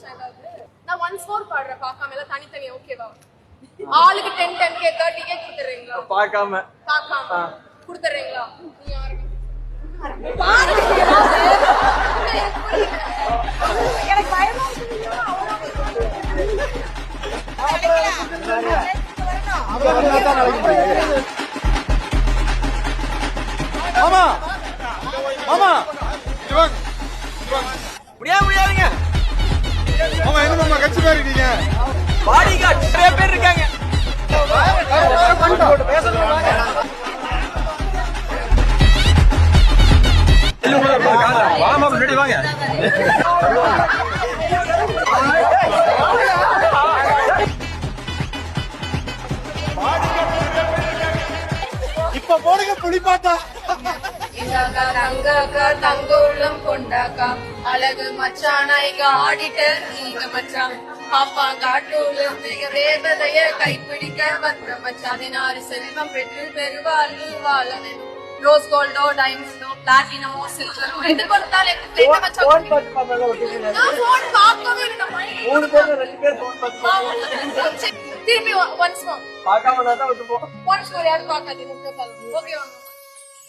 மச்சான் ஏதாவது நான் ஒன்ஸ் மோர் பாடுறேன் பார்க்காம எல்லாம் தனித்தனியா ஓகேவா ஆளுக்கு 10k 30k கொடுத்துறீங்களா பார்க்காம கொடுத்துறீங்களா நீ யாருக்கு எனக்கு பயமா மாமா மாமா முடியாதுங்க மாமா என்ன மாமா கட்சி பேர் இருக்கீங்க பாடி கார்டு நிறைய பேர் இருக்காங்க வாமா முன்னாடி வாங்க இப்ப போடுங்க புலிப்பாட்டா தங்க உள்ளம் கொண்டாக்கா அழகு மச்சானா இங்க ஆடிட்டர் நீங்க மச்சான் பாப்பா காட்டூர்ல வேதனைய கைப்பிடிக்க வந்த மச்சான் 16 செல்வம் பெற்று பெருவாழ்வு வாழ ரோஸ் கோல்டோ டைமண்ட்ஸோ பிளாட்டினமோ சில்வரோ எது கொடுத்தாலும் எனக்கு என்ன மச்சான் நான் போன் பார்க்கவே இல்லை திரும்பி ஒன்ஸ் மோர் பார்க்காம தான் வந்து போ ஒன்ஸ் மோர் யாரும் பார்க்காதீங்க ஓகே